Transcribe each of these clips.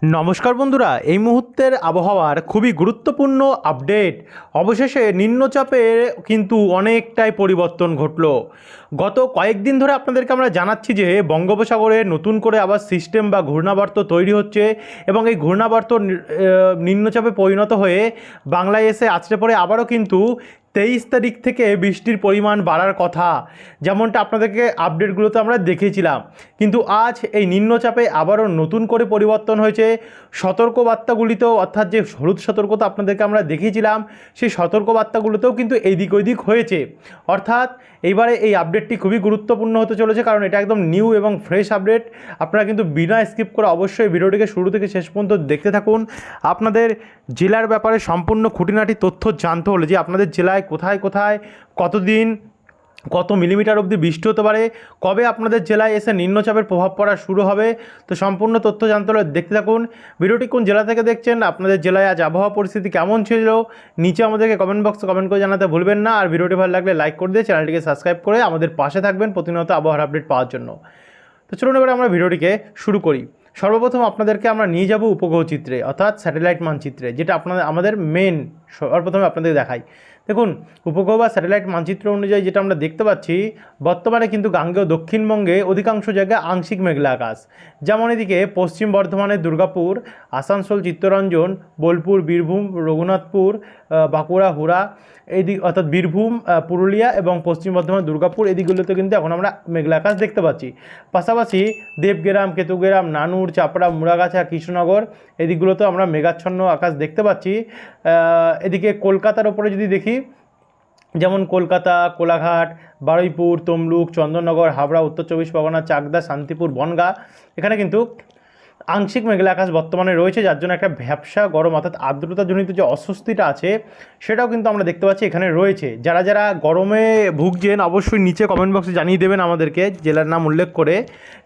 নমস্কার বন্ধুরা, এই মুহূর্তের আবহাওয়ার খুবই গুরুত্বপূর্ণ আপডেট। অবশেষে নিম্নচাপের কিন্তু অনেকটাই পরিবর্তন ঘটলো। গত কয়েকদিন ধরে আপনাদেরকে আমরা জানাচ্ছি যে বঙ্গোপসাগরে নতুন করে আবার সিস্টেম বা ঘূর্ণাবর্ত তৈরি হচ্ছে এবং এই ঘূর্ণাবর্ত নিম্নচাপে পরিণত হয়ে বাংলায় এসে আছড়ে পড়ে আবারও কিন্তু 23 তারিখ থেকে বৃষ্টির পরিমাণ বাড়ার কথা, যেমনটা আপনাদেরকে আপডেটগুলোতে আমরা দেখিয়েছিলাম। কিন্তু আজ এই নিম্নচাপে আবারও নতুন করে পরিবর্তন হয়েছে। সতর্কবার্তাগুলিতেও, অর্থাৎ যে হলুদ সতর্কতা আপনাদেরকে আমরা দেখিয়েছিলাম, সেই সতর্কবার্তাগুলোতেও কিন্তু এদিক ওইদিক হয়েছে। অর্থাৎ এইবারে এই আপডেটটি খুবই গুরুত্বপূর্ণ হতে চলেছে, কারণ এটা একদম নিউ এবং ফ্রেশ আপডেট। আপনারা কিন্তু বিনা স্কিপ করে অবশ্যই ভিডিওটিকে শুরু থেকে শেষ পর্যন্ত দেখতে থাকুন। আপনাদের জেলার ব্যাপারে সম্পূর্ণ খুঁটিনাটি তথ্য জানতে হলে যে আপনাদের জেলায় কোথায় কোথায় কতদিন কত মিলিমিটার অবধি বৃষ্টি হতে পারে, কবে আপনাদের জেলায় এসে নিম্নচাপের প্রভাব পড়া শুরু হবে, তো সম্পূর্ণ তথ্য জানতে হলে দেখতে থাকুন। ভিডিওটি কোন জেলা থেকে দেখছেন, আপনাদের জেলায় আজ আবহাওয়া পরিস্থিতি কেমন ছিল, নিচে আমাদেরকে কমেন্ট বক্সে কমেন্ট করে জানাতে ভুলবেন না। আর ভিডিওটি ভালো লাগলে লাইক করে দিয়ে চ্যানেলটিকে সাবস্ক্রাইব করে আমাদের পাশে থাকবেন প্রতিনিয়ত আবহাওয়ার আপডেট পাওয়ার জন্য। তো চলুন এবার আমরা ভিডিওটিকে শুরু করি। সর্বপ্রথম আপনাদেরকে আমরা নিয়ে যাব উপগ্রহ চিত্রে, অর্থাৎ স্যাটেলাইট মানচিত্রে, যেটা আমাদের মেন। সর্বপ্রথমে আপনাদের দেখাই। দেখুন, উপগ্রহ বা স্যাটেলাইট মানচিত্র অনুযায়ী যেটা আমরা দেখতে পাচ্ছি, বর্তমানে কিন্তু গাঙ্গেয় দক্ষিণবঙ্গে অধিকাংশ জায়গায় আংশিক মেঘলা আকাশ। যেমন এদিকে পশ্চিম বর্ধমানের দুর্গাপুর, আসানসোল, চিত্তরঞ্জন, বোলপুর, বীরভূম, রঘুনাথপুর, বাঁকুড়া, হুড়া, এইদিক অর্থাৎ বীরভূম, পুরুলিয়া এবং পশ্চিম বর্ধমান, দুর্গাপুর, এদিকগুলোতে কিন্তু এখন আমরা মেঘলা আকাশ দেখতে পাচ্ছি। পাশাপাশি দেবগ্রাম, কেতুগ্রাম, নানুর, চাপড়া, মুড়াগাছা, কৃষ্ণনগর, এদিকগুলোতেও আমরা মেঘাচ্ছন্ন আকাশ দেখতে পাচ্ছি। এদিকে কলকাতার ওপরে যদি দেখি, যেমন কলকাতা, কোলাঘাট, বারুইপুর, তমলুক, চন্দননগর, হাবড়া, উত্তর চব্বিশ পরগনা, চাকদা, শান্তিপুর, বনগাঁ, এখানে কিন্তু আংশিক মেঘলা আকাশ বর্তমানে রয়েছে, যার জন্য একটা ভ্যাপসা গরম অর্থাৎ আর্দ্রতাজনিত যে অস্বস্তিটা আছে সেটাও কিন্তু আমরা দেখতে পাচ্ছি এখানে রয়েছে। যারা যারা গরমে ভুগছেন অবশ্যই নিচে কমেন্ট বক্সে জানিয়ে দেবেন আমাদেরকে জেলার নাম উল্লেখ করে,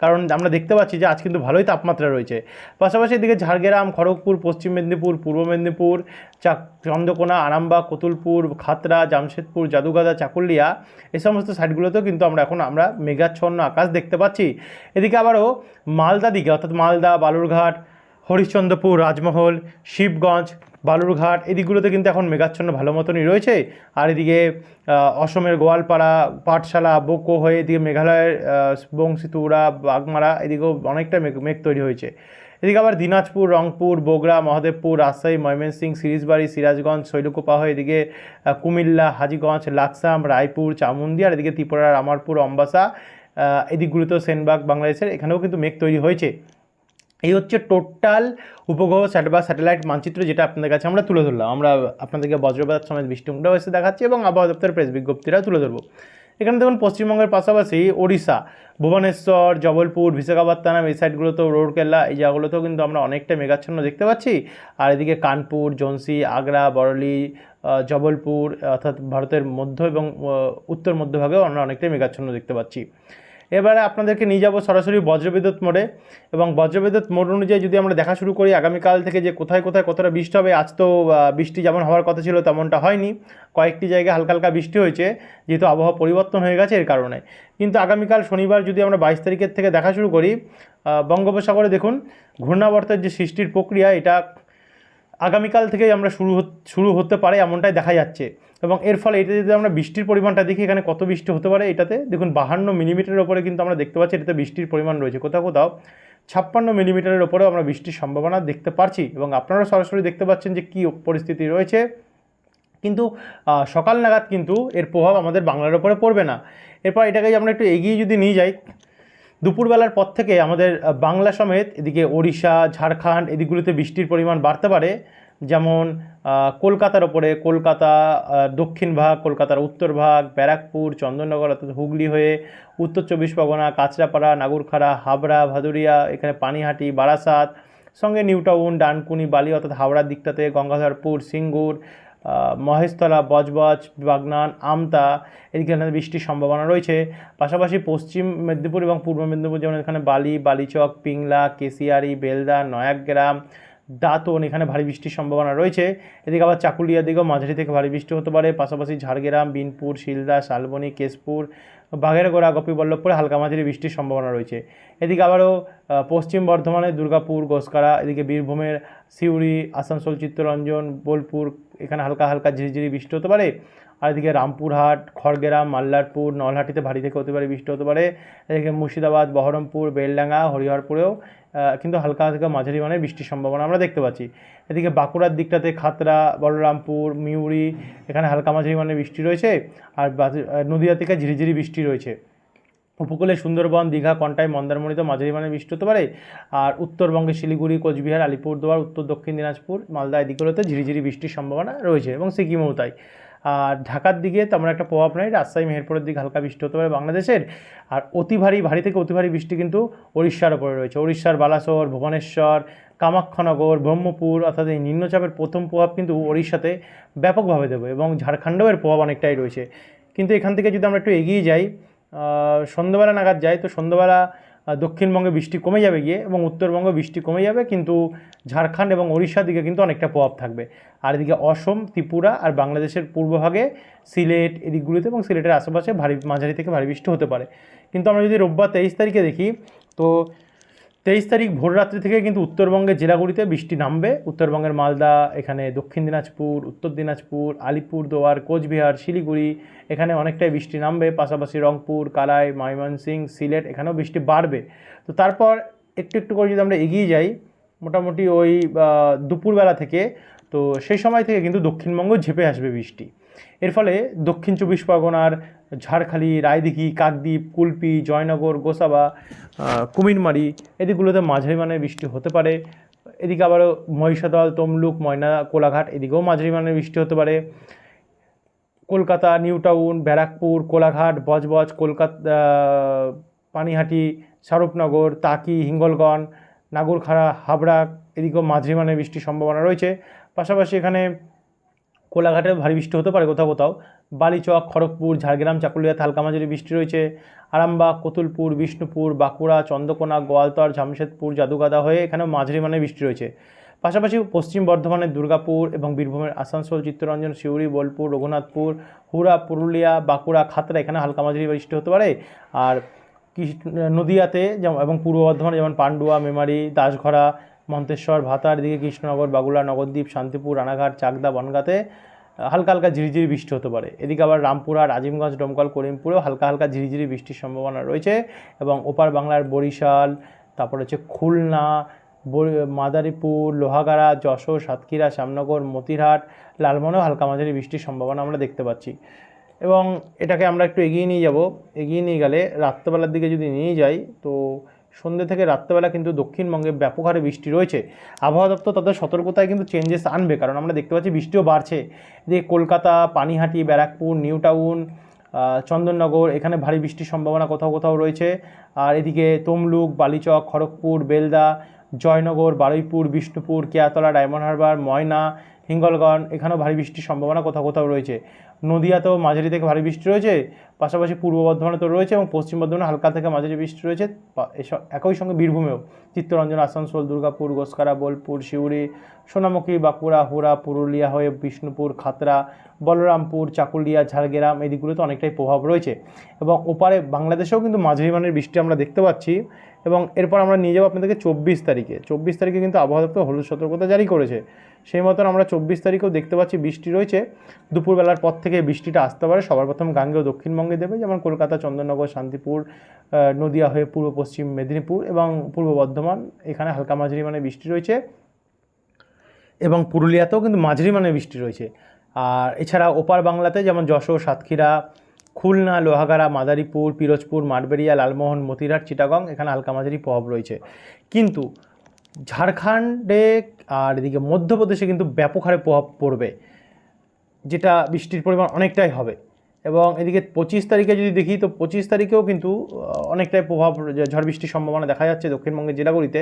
কারণ আমরা দেখতে পাচ্ছি যে আজ কিন্তু ভালোই তাপমাত্রা রয়েছে। পাশাপাশি এদিকে ঝাড়গ্রাম, খড়গপুর, পশ্চিম মেদিনীপুর, পূর্ব মেদিনীপুর, চন্দ্রকোনা, আরামবাগ, কতুলপুর, খাতড়া, জামশেদপুর, জাদুগাদা, চাকুলিয়া, এই সমস্ত সাইডগুলোতেও কিন্তু আমরা মেঘাচ্ছন্ন আকাশ দেখতে পাচ্ছি। এদিকে আবারও মালদা দিকে, অর্থাৎ মালদা, বালুরঘাট, হরিশ্চন্দ্রপুর, রাজমহল, শিবগঞ্জ, বালুরঘাট, এদিকগুলোতে কিন্তু এখন মেঘাচ্ছন্ন ভালো মতনই রয়েছে। আর এদিকে অসমের গোয়ালপাড়া, পাঠশালা, বোকো হয়ে এদিকে মেঘালয়ের বংশীতুরা, বাগমারা, এদিকেও অনেকটা মেঘ তৈরি হয়েছে। এদিকে আবার দিনাজপুর, রংপুর, বগুড়া, মহাদেবপুর, রাজশাহী, ময়মনসিংহ, সিরিজবাড়ি, সিরাজগঞ্জ, শৈলকুপাহ, এদিকে কুমিল্লা, হাজীগঞ্জ, লাকসাম, রায়পুর, চামুন্দি, আর এদিকে ত্রিপুরার আমারপুর, অম্বাসা, এদিকগুলোতেও সেনবাগ, বাংলাদেশের এখানেও কিন্তু মেঘ তৈরি হয়েছে। এই হচ্ছে টোটাল উপগ্রহ বা স্যাটেলাইট মানচিত্র, যেটা আপনাদের কাছে আমরা তুলে ধরলাম। আমরা আপনাদেরকে বজ্রপাত সময় বৃষ্টিমুখটাও এসে দেখাচ্ছি এবং আবহাওয়া দপ্তরের প্রেস বিজ্ঞপ্তিটাও তুলে ধরবো। এখানে দেখুন পশ্চিমবঙ্গের পাশাপাশি ওড়িশা, ভুবনেশ্বর, জবলপুর, বিশাখাপত্তনম, এই সাইডগুলোতেও, রৌরকেল্লা, এই জায়গাগুলোতেও কিন্তু আমরা অনেকটা মেঘাচ্ছন্ন দেখতে পাচ্ছি। আর এদিকে কানপুর, ঝাঁসি, আগ্রা, বরেলি, জবলপুর, অর্থাৎ ভারতের মধ্য এবং উত্তর মধ্যভাগেও আমরা অনেকটাই মেঘাচ্ছন্ন দেখতে পাচ্ছি। এবারে আপনাদেরকে নিয়ে যাব সরাসরি বজ্রবিদ্যুৎ মোডে, এবং বজ্রবিদ্যুৎ মোড অনুযায়ী যদি আমরা দেখা শুরু করি আগামীকাল থেকে যে কোথায় কোথায় কতটা বৃষ্টি হবে। আজ তো বৃষ্টি যেমন হওয়ার কথা ছিল তেমনটা হয়নি, কয়েকটি জায়গায় হালকা হালকা বৃষ্টি হয়েছে, যেহেতু আবহাওয়া পরিবর্তন হয়ে গেছে এর কারণে। কিন্তু আগামীকাল শনিবার যদি আমরা 22 তারিখের থেকে দেখা শুরু করি, বঙ্গোপসাগরে দেখুন ঘূর্ণাবর্তের যে সৃষ্টির প্রক্রিয়া, এটা আগামীকাল থেকেই আমরা শুরু হতে পারে এমনটাই দেখা যাচ্ছে। এবং এর ফলে এটা যদি আমরা বৃষ্টির পরিমাণটা দেখি, এখানে কত বৃষ্টি হতে পারে, এটাতে দেখুন 52 মিলিমিটারের ওপরে কিন্তু আমরা দেখতে পাচ্ছি এটাতে বৃষ্টির পরিমাণ রয়েছে। কোথাও কোথাও 56 মিলিমিটারের ওপরেও আমরা বৃষ্টির সম্ভাবনা দেখতে পাচ্ছি, এবং আপনারা সরাসরি দেখতে পাচ্ছেন যে কী পরিস্থিতি রয়েছে। কিন্তু সকাল নাগাদ কিন্তু এর প্রভাব আমাদের বাংলার ওপরে পড়বে না। এরপর এটাকে আমরা একটু এগিয়ে যদি নিয়ে যাই, দুপুরবেলার পর থেকে আমাদের বাংলা সমেত এদিকে ওড়িশা, ঝাড়খণ্ড, এদিকগুলোতে বৃষ্টির পরিমাণ বাড়তে পারে। যেমন কলকাতার ওপরে, কলকাতা দক্ষিণ ভাগ, কলকাতার উত্তর ভাগ, ব্যারাকপুর, চন্দননগর অর্থাৎ হুগলি হয়ে উত্তর চব্বিশ পরগনা, কাঁচরাপাড়া, নাগরখাড়া, হাবড়া, ভাদুরিয়া, এখানে পানিহাটি, বারাসাত, সঙ্গে নিউটাউন, ডানকুনি, বালি অর্থাৎ হাওড়ার দিকটাতে, গঙ্গাধরপুর, সিঙ্গুর, মহেশতলা, বজবজ, বাগনান, আমতা, এদিকে বৃষ্টির সম্ভাবনা রয়েছে। পাশাপাশি পশ্চিম মেদিনীপুর এবং পূর্ব মেদিনীপুর, যেমন এখানে বালি, বালিচক, পিংলা, কেশিয়ারি, বেলদা, নয়াগ্রাম, দাঁতন, এখানে ভারী বৃষ্টির সম্ভাবনা রয়েছে। এদিকে আবার চাকুলিয়ার দিকেও মাঝারি থেকে ভারী বৃষ্টি হতে পারে। পাশাপাশি ঝাড়গ্রাম, বিনপুর, শিলদা, শালবনী, কেশপুর, বাঘেরগোড়া গোপীবল্লভপুরে হালকা মাঝারি বৃষ্টির সম্ভাবনা রয়েছে। এদিকে আবারও পশ্চিম বর্ধমানের দুর্গাপুর, গোসকারা, এদিকে বীরভূমের সিউড়ি, আসানসোল, চিত্তরঞ্জন, বোলপুর এখানে হালকা হালকা ঝিরিঝিরি বৃষ্টি হতে পারে। আর এদিকে রামপুরহাট, খড়গ্রাম, মাল্লারপুর, নলহাটিতে ভারী থেকে অতি ভারী বৃষ্টি হতে পারে। এদিকে মুর্শিদাবাদ, বহরমপুর, বেলডাঙ্গা, হরিহরপুরেও কিন্তু হালকা থেকে মাঝারি মানের বৃষ্টির সম্ভাবনা আমরা দেখতে পাচ্ছি। এদিকে বাঁকুড়ার দিকটাতে খাতড়া, বলরামপুর, মিউরি এখানে হালকা মাঝারি মানের বৃষ্টি রয়েছে। আর নদীয়া থেকে ঝিরিঝিরি বৃষ্টি রয়েছে। উপকূলে সুন্দরবন, দীঘা, কন্টাই, মন্দারমণিতে মাঝারি মানের বৃষ্টি হতে পারে। আর উত্তরবঙ্গে শিলিগুড়ি, কোচবিহার, আলিপুরদুয়ার, উত্তর দক্ষিণ দিনাজপুর, মালদা এদিকগুলোতে ঝিরিঝিরি বৃষ্টির সম্ভাবনা রয়েছে এবং সিকিমেও তাই। আর ঢাকার দিকে তেমন একটা প্রভাব নেই। রাজশাহী, মেহেরপুরের দিকে হালকা বৃষ্টি হতে পারে বাংলাদেশের। আর ভারী থেকে অতি ভারী বৃষ্টি কিন্তু উড়িষ্যার ওপরে রয়েছে। উড়িষ্যার বালাসোর, ভুবনেশ্বর, কামাখ্যানগর, ব্রহ্মপুর অর্থাৎ এই নিম্নচাপের প্রথম প্রভাব কিন্তু উড়িষ্যাতে ব্যাপকভাবে দেবে এবং ঝাড়খণ্ডেও এর প্রভাব অনেকটাই রয়েছে। কিন্তু এখান থেকে যদি আমরা একটু এগিয়ে যাই, সন্ধ্যাবেলা নাগাদ যাই, তো সন্ধ্যাবেলা দক্ষিণবঙ্গে বৃষ্টি কমে যাবে গিয়ে এবং উত্তরবঙ্গে বৃষ্টি কমে যাবে, কিন্তু ঝাড়খণ্ড এবং ওড়িশার দিকে কিন্তু অনেকটা প্রভাব থাকবে। আর এদিকে অসম, ত্রিপুরা আর বাংলাদেশের পূর্বভাগে সিলেট এদিকগুলিতে এবং সিলেটের আশেপাশে মাঝারি থেকে ভারী বৃষ্টি হতে পারে। কিন্তু আমরা যদি রোববার 23 তারিখে দেখি, তো 23 তারিখ ভোররাত্রি থেকে কিন্তু উত্তরবঙ্গের জেলাগুলিতে বৃষ্টি নামবে। উত্তরবঙ্গের মালদা, এখানে দক্ষিণ দিনাজপুর, উত্তর দিনাজপুর, আলিপুরদুয়ার, কোচবিহার, শিলিগুড়ি এখানে অনেকটাই বৃষ্টি নামবে। পাশাপাশি রংপুর, কালাই, ময়মনসিংহ, সিলেট এখানেও বৃষ্টি বাড়বে। তো তারপর একটু একটু করে যদি আমরা এগিয়ে যাই, মোটামুটি ওই দুপুরবেলা থেকে, তো সেই সময় থেকে কিন্তু দক্ষিণবঙ্গ ঝেঁপে আসবে বৃষ্টি। এর ফলে দক্ষিণ 24 পরগনার ঝাড়খালি, রায়দিঘি, কাকদ্বীপ, কুলপি, জয়নগর, গোসাবা, কুমিরমারি এদিকগুলোতে মাঝারি মানের বৃষ্টি হতে পারে। এদিকে আবারও মহিষাদল, তমলুক, ময়না, কোলাঘাট এদিকেও মাঝারি মানের বৃষ্টি হতে পারে। কলকাতা, নিউ টাউন, ব্যারাকপুর, কোলাঘাট, বজবজ, কলকাতা, পানিহাটি, স্বরূপনগর, তাকি, হিঙ্গলগঞ্জ, নাগরখাড়া, হাবড়া এদিকেও মাঝারি মানের বৃষ্টির সম্ভাবনা রয়েছে। পাশাপাশি এখানে কোলাঘাটে ভারী বৃষ্টি হতে পারে কোথাও কোথাও। বালিচক, খড়গপুর, ঝাড়গ্রাম, চাকুলিয়াতে হালকা মাঝারি বৃষ্টি রয়েছে। আরামবাগ, কতুলপুর, বিষ্ণুপুর, বাঁকুড়া, চন্দ্রকোনা, গোয়ালতর, জামশেদপুর, জাদুগাদা হয়ে এখানেও মাঝারি মানের বৃষ্টি রয়েছে। পাশাপাশি পশ্চিম বর্ধমানের দুর্গাপুর এবং বীরভূমের আসানসোল, চিত্তরঞ্জন, সিউড়ি, বোলপুর, রঘুনাথপুর, হুড়া, পুরুলিয়া, বাঁকুড়া, খাতড়া এখানে হালকা মাঝারি বৃষ্টি হতে পারে। আর নদিয়াতে যেমন এবং পূর্ব বর্ধমানে যেমন পান্ডুয়া, মেমারি, দাসঘরা, মন্তেশ্বর, ভাতার দিকে কৃষ্ণনগর, বাগুলা, নবদ্বীপ, শান্তিপুর, রানাঘাট, চাকদা, বনগাঁতে হালকা হালকা ঝিরিঝিরি বৃষ্টি হতে পারে। এদিকে আবার রামপুরহাট, আজিমগঞ্জ, ডোমকল, করিমপুরেও হালকা হালকা ঝিরিঝিরি বৃষ্টির সম্ভাবনা রয়েছে। এবং ওপার বাংলার বরিশাল, তারপর হচ্ছে খুলনা, মাদারীপুর, লোহাগাড়া, যশোর, সাতক্ষীরা, শ্যামনগর, মতিরহাট, লালমোহনেও হালকা মাঝারি বৃষ্টির সম্ভাবনা আমরা দেখতে পাচ্ছি। এবং এটাকে আমরা একটু এগিয়ে নিয়ে যাব। এগিয়ে নিয়ে গেলে রাত্রেবেলার দিকে যদি নিয়ে যাই, তো সন্ধ্যে থেকে রাত্রেবেলা কিন্তু দক্ষিণবঙ্গে ব্যাপক হারে বৃষ্টি রয়েছে। আবহাওয়া দপ্তর তাদের সতর্কতায় কিন্তু চেঞ্জেস আনবে, কারণ আমরা দেখতে পাচ্ছি বৃষ্টিও বাড়ছে। এদিকে কলকাতা, পানিহাটি, ব্যারাকপুর, নিউ টাউন, চন্দননগর এখানে ভারী বৃষ্টির সম্ভাবনা কোথাও কোথাও রয়েছে। আর এদিকে তমলুক, বালিচক, খড়গপুর, বেলদা, জয়নগর, বারুইপুর, বিষ্ণুপুর, কেয়াতলা, ডায়মন্ড হারবার, ময়না, হিঙ্গলগঞ্জ এখানেও ভারী বৃষ্টির সম্ভাবনা কোথাও কোথাও রয়েছে। নদিয়াতেও মাঝারি থেকে ভারী বৃষ্টি রয়েছে। পাশাপাশি পূর্ব বর্ধমানে তো রয়েছে এবং পশ্চিম বর্ধমানে হালকা থেকে মাঝারি বৃষ্টি রয়েছে। একই সঙ্গে বীরভূমেও চিত্তরঞ্জন, আসানসোল, দুর্গাপুর, গোসকারা, বোলপুর, সিউড়ি, সোনামুখী, বাঁকুড়া, হুড়া, পুরুলিয়া হয়ে বিষ্ণুপুর, খাতড়া, বলরামপুর, চাকুলিয়া, ঝাড়গ্রাম এই দিকগুলোতে অনেকটাই প্রভাব রয়েছে। এবং ওপারে বাংলাদেশেও কিন্তু মাঝারি মানের বৃষ্টি আমরা দেখতে পাচ্ছি। এবং এরপর আমরা নিয়ে যাবো আপনাদেরকে 24 তারিখে। 24 তারিখে কিন্তু আবহাওয়া দপ্তর হলুদ সতর্কতা জারি করেছে। সেই মতন আমরা 24 তারিখেও দেখতে পাচ্ছি বৃষ্টি রয়েছে। দুপুরবেলার পর থেকে বৃষ্টিটা আসতে পারে। সবার প্রথম গাঙ্গেয় দক্ষিণবঙ্গে দেবে, যেমন কলকাতা, চন্দননগর, শান্তিপুর, নদিয়া হয়ে পূর্ব পশ্চিম মেদিনীপুর এবং পূর্ব বর্ধমান এখানে হালকা মাঝারি মানের বৃষ্টি রয়েছে। এবং পুরুলিয়াতেও কিন্তু মাঝারি মানের বৃষ্টি রয়েছে। আর এছাড়া ওপার বাংলাতে যেমন যশোর, সাতক্ষীরা, খুলনা, লোহাগাড়া, মাদারীপুর, পিরোজপুর, মাঠবেড়িয়া, লালমোহন, মতিরহাট, চিটাগং এখানে হালকা মাঝারি প্রভাব রয়েছে। কিন্তু ঝাড়খণ্ডে আর এদিকে মধ্যপ্রদেশে কিন্তু ব্যাপক হারে প্রভাব পড়বে, যেটা বৃষ্টির পরিমাণ অনেকটাই হবে। এবং এদিকে 25 তারিখে যদি দেখি, তো 25 তারিখেও কিন্তু অনেকটাই প্রভাব, ঝড় বৃষ্টির সম্ভাবনা দেখা যাচ্ছে দক্ষিণবঙ্গের জেলাগুলিতে।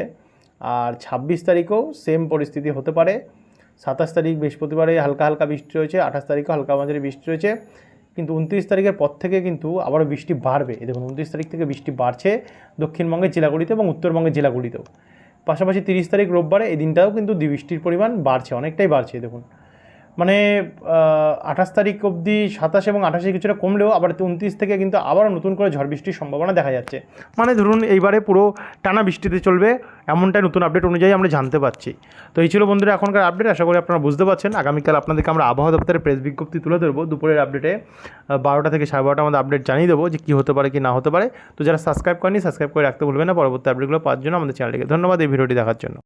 আর 26 তারিখেও সেম পরিস্থিতি হতে পারে। 27 তারিখ বৃহস্পতিবারে হালকা হালকা বৃষ্টি রয়েছে। 28 তারিখেও হালকা মাঝারি বৃষ্টি রয়েছে। কিন্তু 29 তারিখের পর থেকে কিন্তু আবারও বৃষ্টি বাড়বে। দেখুন 29 তারিখ থেকে বৃষ্টি বাড়ছে দক্ষিণবঙ্গের জেলাগুলিতে এবং উত্তরবঙ্গের জেলাগুলিতেও। পাশাপাশি 30 তারিখ রোববারে এই দিনটাও কিন্তু বৃষ্টির পরিমাণ বাড়ছে, অনেকটাই বাড়ছে। দেখুন মানে 28 তারিখ অবধি 27 এবং 28 কিছুটা কমলেও আবার 29 থেকে কিন্তু আবারও নতুন করে ঝড় বৃষ্টির সম্ভাবনা দেখা যাচ্ছে। মানে ধরুন এইবারে পুরো টানা বৃষ্টিতে চলবে, এমনটাই নতুন আপডেট অনুযায়ী আমরা জানতে পারছি। তো এই ছিল বন্ধুরা এখনকার আপডেট, আশা করি আপনারা বুঝতে পারছেন। আগামীকাল আপনাদেরকে আমরা আবহাওয়া দপ্তরের প্রেস বিজ্ঞপ্তি তুলে ধরবো দুপুরের আপডেটে, 12টা থেকে 12:30 আমাদের আপডেট জানিয়ে দেবো যে কী হতে পারে কি না হতে পারে। তো যারা সাবস্ক্রাইব করেনি সাবস্ক্রাইব করে রাখতে ভুলবেন না পরবর্তী আপডেটগুলো পাওয়ার জন্য আমাদের চ্যানেলটিকে। ধন্যবাদ এই ভিডিওটি দেখার জন্য।